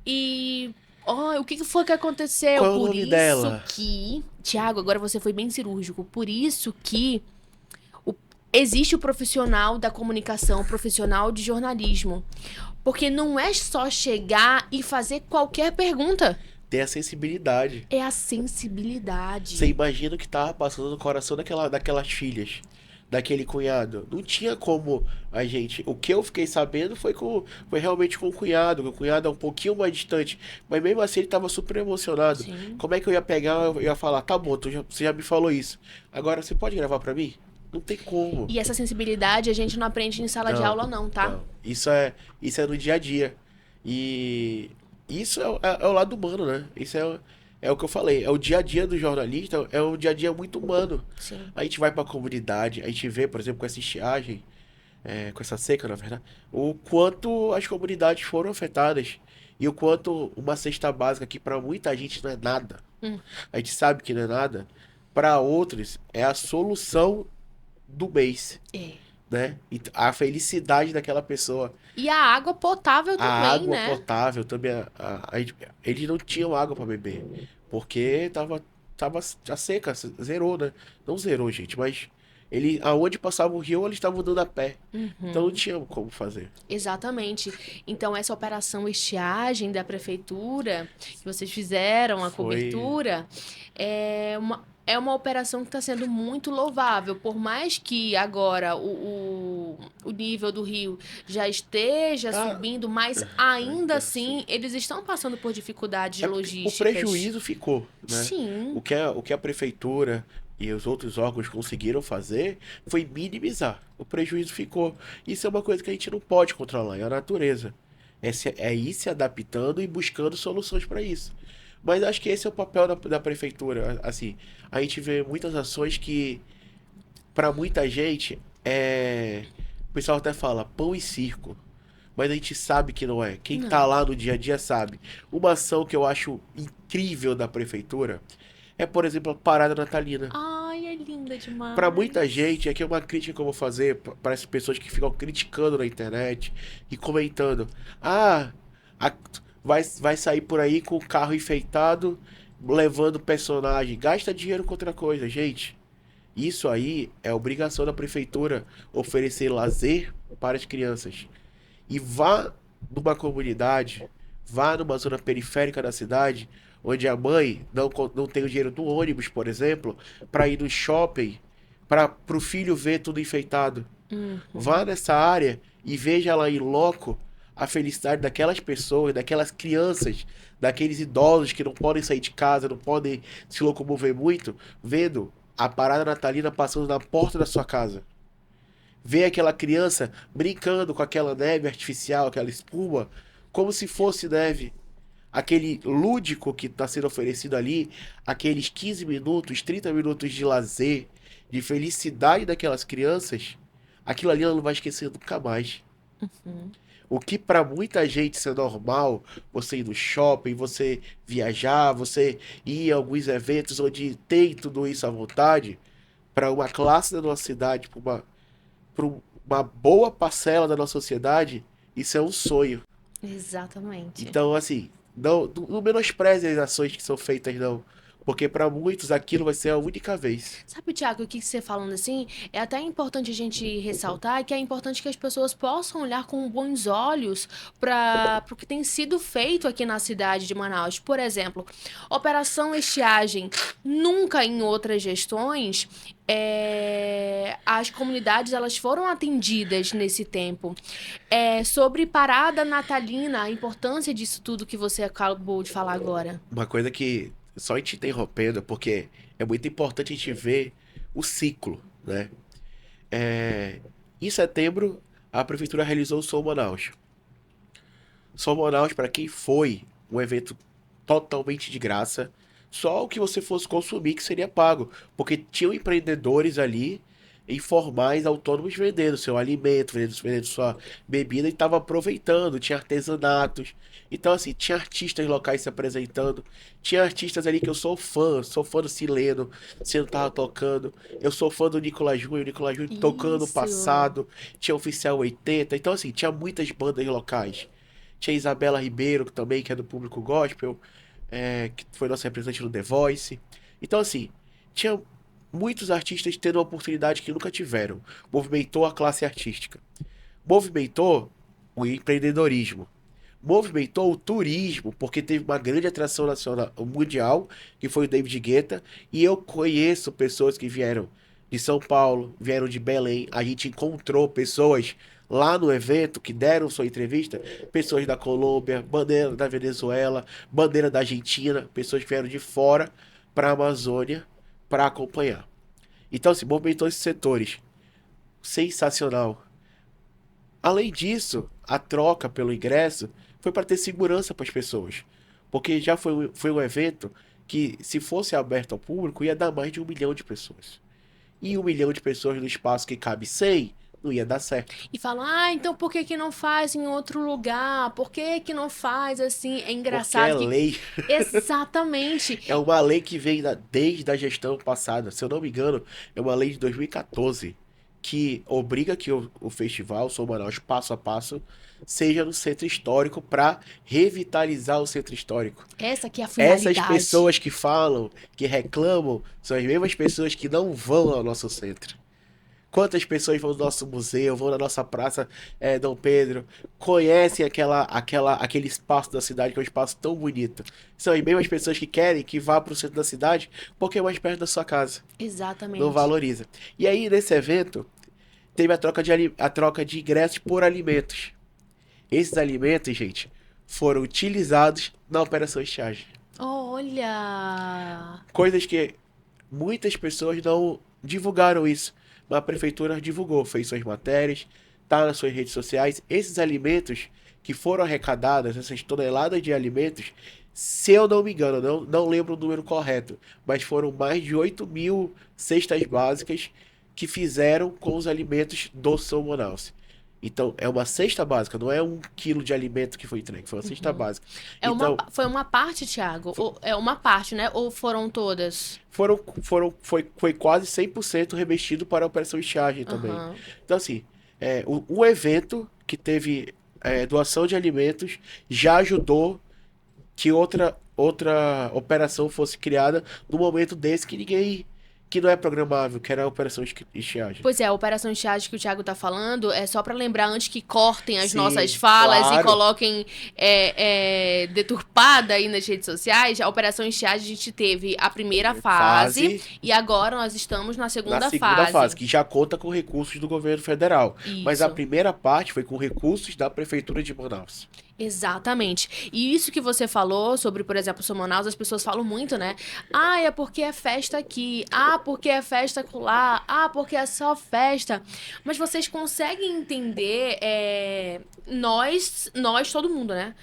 e. Ó, o que que foi que aconteceu? Qual é o Por nome isso dela? que. Tiago, agora você foi bem cirúrgico. Por isso que o- existe o profissional da comunicação, o profissional de jornalismo. Porque não é só chegar e fazer qualquer pergunta. Tem a sensibilidade. É a Você sensibilidade. imagina o que tava passando no coração daquelas filhas, daquele cunhado. Não tinha como a gente. O que eu fiquei sabendo foi realmente com o cunhado. Que o cunhado é um pouquinho mais distante. Mas mesmo assim ele tava super emocionado. Sim. Como é que eu ia pegar? Eu ia falar, tá bom, você já me falou isso. Agora você pode gravar pra mim? Não tem como. E essa sensibilidade a gente não aprende em sala de Não, aula, não, tá? não. Isso é no dia a dia. E isso é o lado humano, né? É o que eu falei. É o dia a dia do jornalista, é um dia a dia muito humano. Sim. A gente vai pra comunidade, a gente vê, por exemplo, com essa estiagem, com essa seca, na verdade, o quanto as comunidades foram afetadas. E o quanto uma cesta básica que pra muita gente não é nada. Hum. A gente sabe que não é nada. Pra outros, é a solução do mês, É. né? E a felicidade daquela pessoa. E a água potável A também, água né? potável também. Eles não tinham água para beber. Porque tava a seca, zerou, né? Não zerou, gente, mas aonde passava o rio, eles estavam andando a pé. Então não Uhum. tinha como fazer. Exatamente. Então, essa operação estiagem da prefeitura, que vocês fizeram, a Foi. cobertura, é uma operação que está sendo muito louvável. Por mais que agora o nível do rio já esteja Ah, subindo, mas ainda ainda assim. assim eles estão passando por dificuldades É porque o logísticas. prejuízo ficou, né? Sim, O que a prefeitura e os outros órgãos conseguiram fazer foi minimizar. O prejuízo ficou. Isso é uma coisa que a gente não pode controlar, é a natureza. É ir se adaptando e buscando soluções para isso. Mas acho que esse é o papel da prefeitura. Assim, a gente vê muitas ações que, para muita gente, o pessoal até fala pão e circo. Mas a gente sabe que não é. Quem tá não. lá no dia a dia sabe. Uma ação que eu acho incrível da prefeitura é, por exemplo, a parada natalina. Ai, é linda Pra muita demais. gente, aqui é uma crítica que eu vou fazer para as pessoas que ficam criticando na internet e comentando: Ah, a- vai sair por aí com o carro enfeitado, levando personagem. Gasta dinheiro com outra coisa, gente. Isso aí é obrigação da prefeitura oferecer lazer para as crianças. E vá numa comunidade, vá numa zona periférica da cidade, onde a mãe não tem o dinheiro do ônibus, por exemplo, para ir no shopping, para o filho ver tudo enfeitado. Vá Uhum. nessa área e veja lá em loco a felicidade daquelas pessoas, daquelas crianças, daqueles idosos que não podem sair de casa, não podem se locomover muito, vendo a parada natalina passando na porta da sua casa. Ver aquela criança brincando com aquela neve artificial, aquela espuma, como se fosse neve. Aquele lúdico que está sendo oferecido ali, aqueles 15 minutos, 30 minutos de lazer, de felicidade daquelas crianças, aquilo ali ela não vai esquecer nunca mais. Uhum. O que para muita gente isso é normal, você ir no shopping, você viajar, você ir a alguns eventos onde tem tudo isso à vontade, para uma classe da nossa cidade, para uma boa parcela da nossa sociedade, isso é um sonho. Exatamente. Então, assim, não menospreze as ações que são feitas, não. Porque para muitos aquilo vai ser a única vez. Sabe, Thiago, o que você falando assim, é até importante a gente ressaltar que é importante que as pessoas possam olhar com bons olhos para o que tem sido feito aqui na cidade de Manaus. Por exemplo, Operação Estiagem. Nunca em outras gestões as comunidades elas foram atendidas nesse tempo. Sobre parada natalina, a importância disso tudo que você acabou de falar agora. Uma coisa que, só a gente interrompendo, porque é muito importante a gente ver o ciclo, né? É, em setembro, a prefeitura realizou o Som Manaus. Som Manaus, para quem foi, um evento totalmente de graça, só o que você fosse consumir que seria pago. Porque tinham empreendedores ali, informais, autônomos vendendo seu alimento, vendendo sua bebida e estavam aproveitando. Tinha artesanatos. Então, assim, tinha artistas locais se apresentando. Tinha artistas ali que eu sou fã do Sileno, sendo tava tocando. Eu sou fã do Nicolas Júnior, o Nicolas Júnior tocando no Isso. passado. Tinha Oficial 80. Então, assim, tinha muitas bandas locais. Tinha Isabela Ribeiro, que também, que é do público gospel, que foi nossa representante no The Voice. Então, assim, tinha muitos artistas tendo uma oportunidade que nunca tiveram. Movimentou a classe artística. Movimentou o empreendedorismo. Movimentou o turismo, porque teve uma grande atração nacional, mundial, que foi o David Guetta. E eu conheço pessoas que vieram de São Paulo, vieram de Belém. A gente encontrou pessoas lá no evento que deram sua entrevista, pessoas da Colômbia, bandeira da Venezuela, bandeira da Argentina, pessoas que vieram de fora para a Amazônia para acompanhar. Então, se movimentou esses setores. Sensacional. Além disso, a troca pelo ingresso foi para ter segurança para as pessoas. Porque já foi um evento que, se fosse aberto ao público, ia dar mais de 1 milhão de pessoas. E 1 milhão de pessoas no espaço que cabe 100, não ia dar certo. E falam, então por que que não faz em outro lugar? Por que que não faz assim? É Porque é engraçado que. lei. Exatamente. É uma lei que vem desde a gestão passada. Se eu não me engano, é uma lei de 2014 que obriga que o festival Som Manaus Passo a Passo seja no centro histórico para revitalizar o centro histórico. Essa aqui é a Essas finalidade. pessoas que falam, que reclamam, são as mesmas pessoas que não vão ao nosso centro. Quantas pessoas vão no nosso museu, vão na nossa praça Dom Pedro, conhecem aquele espaço da cidade que é um espaço tão bonito. São as mesmas pessoas que querem que vá para o centro da cidade porque é mais perto da sua casa. Não Exatamente. valoriza. E aí, nesse evento, teve a troca de ingressos por alimentos. Esses alimentos, gente, foram utilizados na Operação Estiagem. Olha. Coisas que muitas pessoas não divulgaram isso. Mas a prefeitura divulgou, fez suas matérias, tá nas suas redes sociais. Esses alimentos que foram arrecadados, essas toneladas de alimentos, se eu não me engano, não lembro o número correto, mas foram mais de 8 mil cestas básicas que fizeram com os alimentos do São Manaus. Então, é uma cesta básica, não é 1 quilo de alimento que foi entregue, foi uma cesta básica. Então, Foi uma parte, Thiago? É uma parte, né? Ou foram todas? foi quase 100% revestido para a Operação Estiagem também. Aham. Então, assim, um evento que teve doação de alimentos já ajudou que outra operação fosse criada no momento desse que não é programável, que era a Operação Estiagem. Pois é, a Operação Estiagem que o Thiago tá falando é só pra lembrar antes que cortem as nossas Sim, falas e claro. coloquem deturpada aí nas redes sociais. A Operação Estiagem a gente teve a primeira fase Fase e agora nós estamos na na segunda segunda fase. fase, que já conta com recursos do governo federal. Mas a Isso. primeira parte foi com recursos da Prefeitura de Manaus. Exatamente. E isso que você falou sobre, por exemplo, São Manaus, as pessoas falam muito, né? Ah, é porque é festa aqui. Ah, porque é festa acolá. Ah, porque é só festa. Mas vocês conseguem entender, todo mundo, né?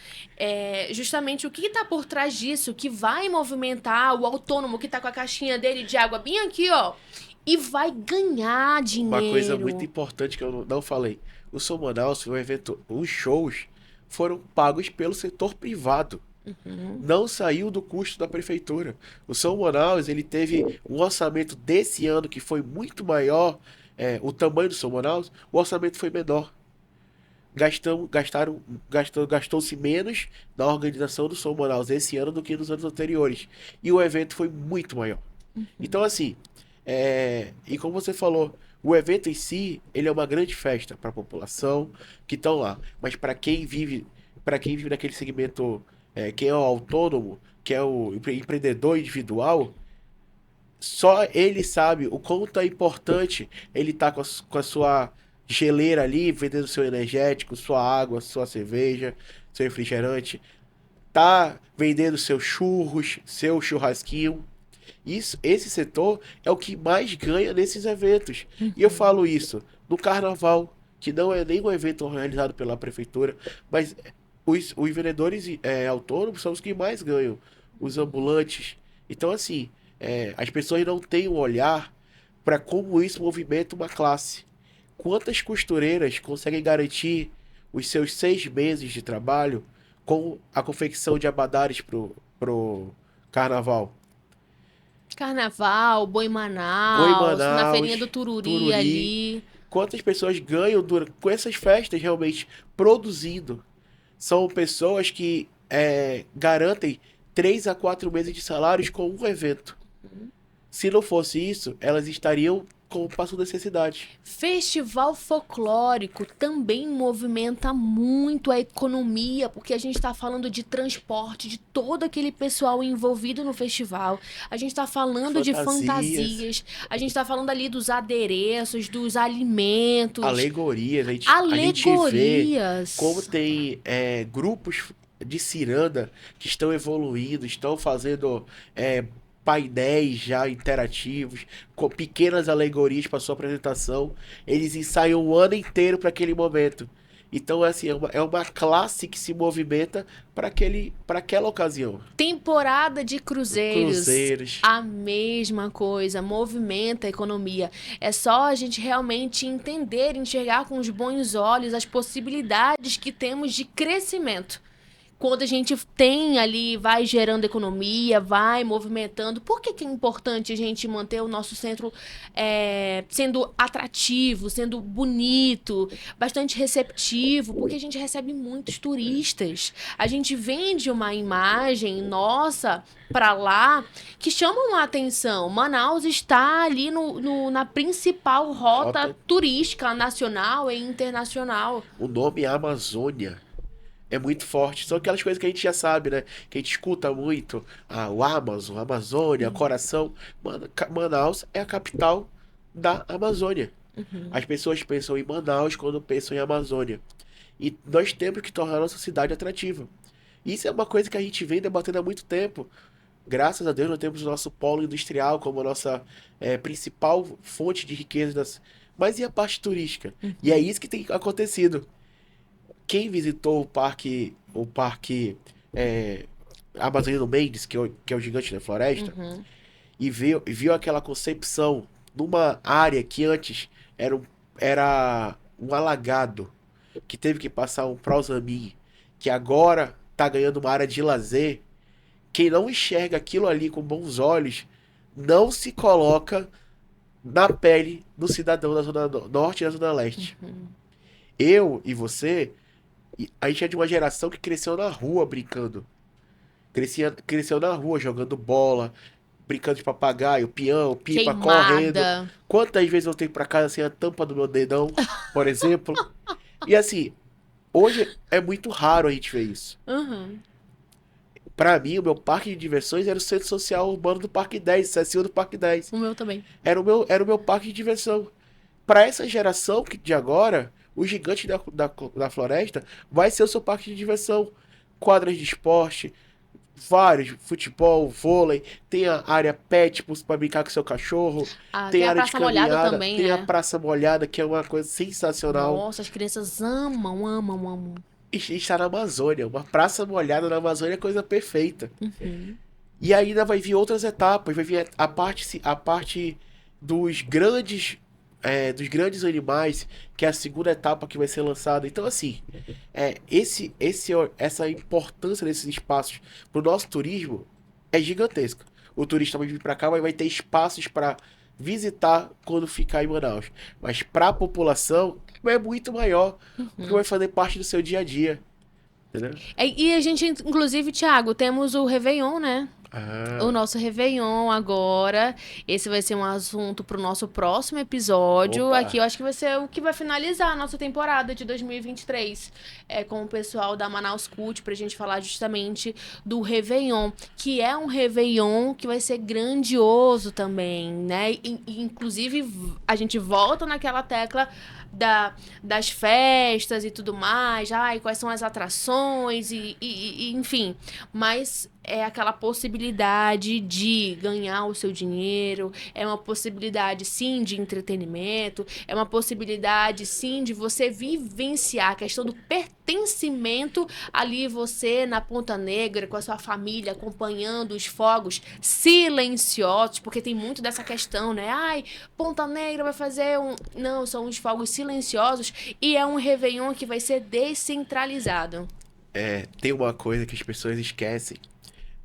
Justamente o que tá por trás disso, que vai movimentar o autônomo que tá com a caixinha dele de água bem aqui, ó. E vai ganhar Uma coisa muito dinheiro. importante que eu não falei. O Som Manaus foi um evento, os shows foram pagos pelo setor privado. Uhum. Não saiu do custo da prefeitura. O São Manaus, ele teve um orçamento desse ano que foi muito maior, o tamanho do São Manaus, o orçamento foi menor. Gastou-se menos na organização do São Manaus esse ano do que nos anos anteriores. E o evento foi muito maior. Então, assim, e como você falou, o evento em si, ele é uma grande festa para a população que estão lá. Mas para quem vive naquele segmento, quem é o autônomo, que é o empreendedor individual, só ele sabe o quanto é importante ele estar com a sua geleira ali, vendendo seu energético, sua água, sua cerveja, seu refrigerante, tá vendendo seus churros, seu churrasquinho. Esse setor é o que mais ganha nesses eventos. E eu falo isso no carnaval, que não é nem um evento realizado pela prefeitura, mas os vendedores autônomos são os que mais ganham. Os ambulantes, Então, assim, as pessoas não têm um olhar para como isso movimenta uma classe. Quantas costureiras conseguem garantir os seus 6 meses de trabalho com a confecção de abadares pro carnaval? Carnaval, Boi Boi Manaus, na feirinha do Manaus, Tururi Tururi. ali. Quantas pessoas ganham com essas festas realmente produzindo? São pessoas que garantem 3 a 4 meses de salários com um evento. Se não fosse isso, elas estariam com passando necessidade. Festival folclórico também movimenta muito a economia, porque a gente está falando de transporte, de todo aquele pessoal envolvido no festival. A gente está falando de Fantasias, fantasias, a gente está falando ali dos adereços, dos alimentos, alegorias. A gente vê como alegorias. tem grupos de ciranda que estão evoluindo, estão fazendo painéis já interativos, com pequenas alegorias para sua apresentação. Eles ensaiam o ano inteiro para aquele momento. Então, assim, é uma classe que se movimenta para aquela ocasião. Temporada de cruzeiros. Cruzeiros. A mesma coisa, movimenta a economia. É só a gente realmente entender, enxergar com os bons olhos as possibilidades que temos de crescimento. Quando a gente tem ali, vai gerando economia, vai movimentando. Por que que é importante a gente manter o nosso centro sendo atrativo, sendo bonito, bastante receptivo? Porque a gente recebe muitos turistas. A gente vende uma imagem nossa para lá que chamam a atenção. Manaus está ali na principal rota Rota. turística nacional e internacional. O nome Amazônia é muito forte. São aquelas coisas que a gente já sabe, né? Que a gente escuta muito. O Amazon, a Amazônia, coração. Manaus é a capital da Amazônia. As pessoas pensam em Manaus quando pensam em Amazônia. E nós temos que tornar a nossa cidade atrativa. Isso é uma coisa que a gente vem debatendo há muito tempo. Graças a Deus, nós temos o nosso polo industrial como a nossa principal fonte de riqueza. Mas e a parte turística? E é isso que tem acontecido. Quem visitou o parque Amazônia Mendes, que é o Gigante da Floresta, e viu aquela concepção numa área que antes era um alagado, que teve que passar um Prosamin, que agora tá ganhando uma área de lazer. Quem não enxerga aquilo ali com bons olhos, não se coloca na pele do cidadão da Zona Norte e da Zona Leste. Eu e você, a gente é de uma geração que cresceu na rua brincando. Cresceu na rua jogando bola, brincando de papagaio, peão, pipa, correndo. Queimada. Quantas vezes eu tenho pra casa sem a tampa do meu dedão, por exemplo? E assim, hoje é muito raro a gente ver isso. Uhum. Pra mim, o meu parque de diversões era o Centro Social Urbano do Parque 10, CSU do Parque 10. O meu também. Era o meu parque de diversão. Para essa geração de agora, o Gigante da Floresta vai ser o seu parque de diversão. Quadras de esporte, vários, futebol, vôlei, tem a área pet para brincar com seu cachorro, tem Tem a área de Praça Molhada caminhada, também, tem a né? Praça Molhada, que é uma coisa sensacional. Nossa, as crianças amam, amam, amam. E está na Amazônia, uma Praça Molhada na Amazônia é coisa perfeita. E ainda vai vir outras etapas, vai vir a parte dos grandes animais, que é a segunda etapa que vai ser lançada. Então, assim, essa importância desses espaços para o nosso turismo é gigantesca. O turista vai vir para cá, vai ter espaços para visitar quando ficar em Manaus. Mas para a população é muito maior, porque vai fazer parte do seu dia a dia. Entendeu? E a gente, inclusive, Thiago, temos o Réveillon, né? O Ah, nosso Réveillon agora. Esse vai ser um assunto pro nosso próximo episódio. opa. Aqui eu acho que vai ser o que vai finalizar a nossa temporada de 2023. Com o pessoal da Manaus Cult pra gente falar justamente do Réveillon. Que é um Réveillon que vai ser grandioso também, né? Inclusive, a gente volta naquela tecla das festas e tudo mais. Ai, quais são as atrações e enfim. Mas é aquela possibilidade de ganhar o seu dinheiro, é uma possibilidade, sim, de entretenimento, é uma possibilidade, sim, de você vivenciar a questão do pertencimento ali, você na Ponta Negra, com a sua família, acompanhando os fogos silenciosos, porque tem muito dessa questão, né? Ai, Ponta Negra vai fazer um... Não, são os fogos silenciosos e é um Réveillon que vai ser descentralizado. Tem uma coisa que as pessoas esquecem,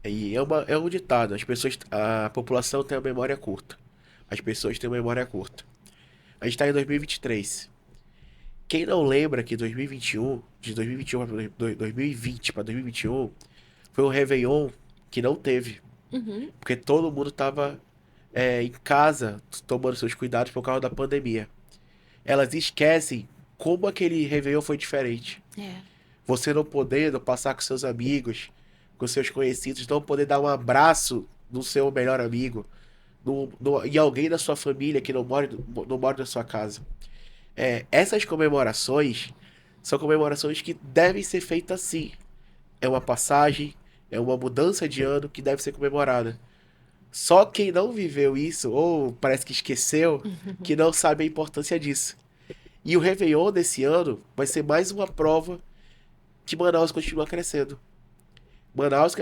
e é um ditado, a população tem a memória curta. As pessoas têm uma memória curta. A gente tá em 2023. Quem não lembra que 2021, de 2021 para 2020 para 2021, foi um Réveillon que não teve. Uhum. Porque todo mundo tava em casa, tomando seus cuidados por causa da pandemia. Elas esquecem como aquele Réveillon foi diferente. É. Você não podendo passar com seus amigos, com seus conhecidos, não poder dar um abraço no seu melhor amigo, em alguém da sua família que não mora na sua casa. Essas comemorações são comemorações que devem ser feitas assim. É uma passagem, é uma mudança de ano que deve ser comemorada. Só quem não viveu isso, ou parece que esqueceu, que não sabe a importância disso. E o Réveillon desse ano vai ser mais uma prova que Manaus continua crescendo. Manaus que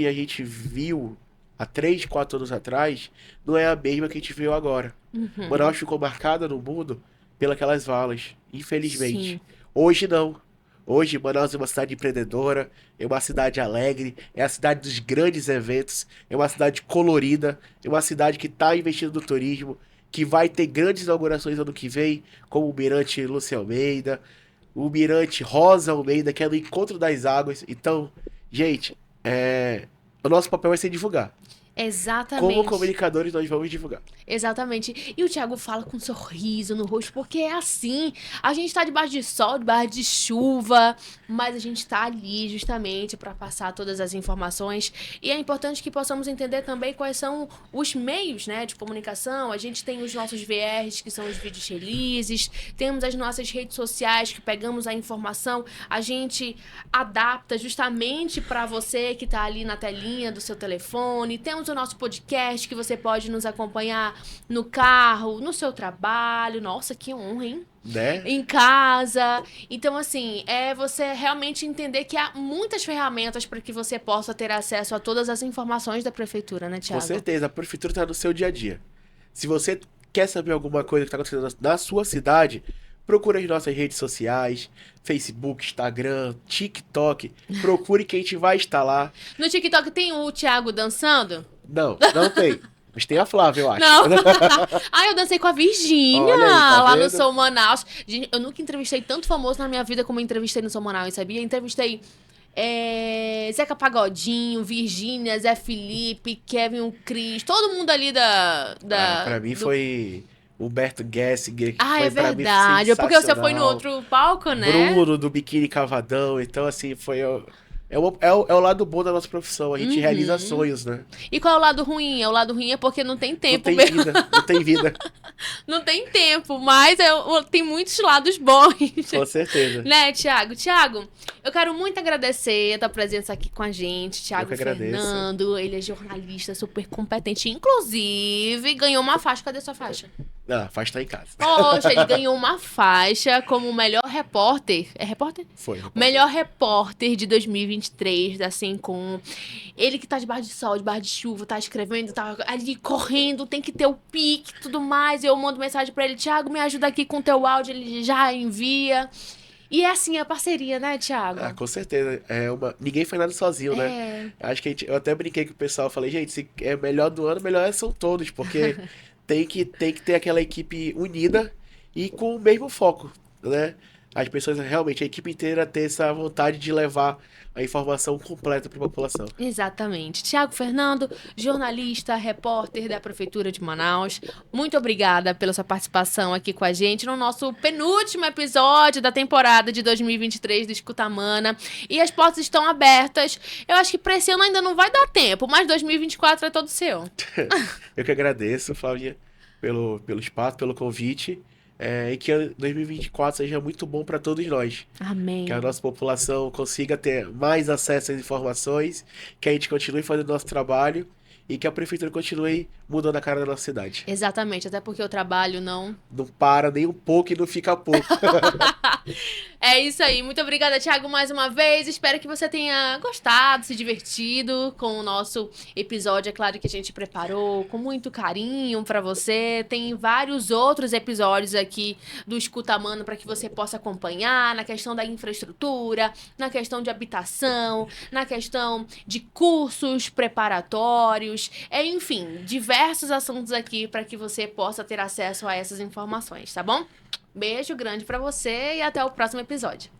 a gente viu há 3, 4 anos atrás, não é a mesma que a gente viu agora. Uhum. Manaus ficou marcada no mundo pelas valas, infelizmente. Sim. Hoje não. Hoje Manaus é uma cidade empreendedora, é uma cidade alegre, é a cidade dos grandes eventos, é uma cidade colorida, é uma cidade que está investindo no turismo, que vai ter grandes inaugurações ano que vem, como o Mirante Lúcia Almeida, o Mirante Rosa Almeida, que é no Encontro das Águas. Então, gente, o nosso papel vai ser divulgar. Exatamente. Como comunicadores, nós vamos divulgar. Exatamente. E o Thiago fala com um sorriso no rosto, porque é assim. A gente tá debaixo de sol, debaixo de chuva, mas a gente tá ali justamente para passar todas as informações. E é importante que possamos entender também quais são os meios, né, de comunicação. A gente tem os nossos VRs, que são os vídeos releases, temos as nossas redes sociais, que pegamos a informação, a gente adapta justamente para você que tá ali na telinha do seu telefone. Temos o nosso podcast, que você pode nos acompanhar no carro, no seu trabalho. Nossa, que honra, hein? Né? Em casa. Então, assim, é você realmente entender que há muitas ferramentas para que você possa ter acesso a todas as informações da prefeitura, né, Thiago? Com certeza, a prefeitura está no seu dia a dia. Se você quer saber alguma coisa que está acontecendo na sua cidade, procure as nossas redes sociais, Facebook, Instagram, TikTok. Procure que a gente vai estar lá. No TikTok tem o Thiago dançando? Não tem. Mas tem a Flávia, eu acho. Não. Ah, eu dancei com a Virgínia Olha aí, tá lá no vendo? Sou Manaus. Gente, eu nunca entrevistei tanto famoso na minha vida como eu entrevistei no Sou Manaus, sabia? Entrevistei Zeca Pagodinho, Virgínia, Zé Felipe, Kevin, o Cris, todo mundo ali Pra mim foi Humberto Gessinger, que Ah, foi é pra mim verdade. Porque você foi no sensacional. outro palco, né? Bruno do Biquíni Cavadão. Então, assim, é o lado bom da nossa profissão. A gente realiza sonhos, né? E qual é o lado ruim? O lado ruim é porque não tem Não tempo tem mesmo. vida, não tem vida. Não tem tempo, mas tem muitos lados bons. Com certeza. Né, Thiago? Thiago, eu quero muito agradecer a tua presença aqui com a gente. Thiago que agradeço. Fernando, ele é jornalista super competente. Inclusive, ganhou uma faixa. Cadê sua faixa? Ah, faz tá em casa. Poxa, ele ganhou uma faixa como o melhor repórter. É repórter? Foi. Melhor repórter de 2023 da Sencom. Ele que tá debaixo de sol, debaixo de chuva, tá escrevendo, tá ali correndo, tem que ter o pique e tudo mais. Eu mando mensagem pra ele, Thiago, me ajuda aqui com o teu áudio, ele já envia. E é assim a parceria, né, Thiago? Ah, com certeza. Ninguém faz nada sozinho, né? Acho que eu até brinquei com o pessoal, falei, gente, se é melhor do ano, melhor são todos, porque tem que ter aquela equipe unida e com o mesmo foco, né? As pessoas realmente, a equipe inteira ter essa vontade de levar a informação completa para a população. Exatamente. Thiago Fernando, jornalista, repórter da Prefeitura de Manaus. Muito obrigada pela sua participação aqui com a gente no nosso penúltimo episódio da temporada de 2023 do Escuta Mana. E as portas estão abertas. Eu acho que para esse ano ainda não vai dar tempo, mas 2024 é todo seu. Eu que agradeço, Flavinha, pelo espaço, pelo convite. e que 2024 seja muito bom para todos nós. Amém. Que a nossa população consiga ter mais acesso às informações, que a gente continue fazendo nosso trabalho e que a prefeitura continue mudando a cara da nossa cidade. Exatamente, até porque o trabalho não... Não para nem um pouco e não fica pouco. É isso aí. Muito obrigada, Thiago, mais uma vez. Espero que você tenha gostado, se divertido com o nosso episódio. É claro que a gente preparou com muito carinho pra você. Tem vários outros episódios aqui do Escuta Mano para que você possa acompanhar na questão da infraestrutura, na questão de habitação, na questão de cursos preparatórios, enfim, diversos assuntos aqui para que você possa ter acesso a essas informações, tá bom? Beijo grande pra você e até o próximo episódio.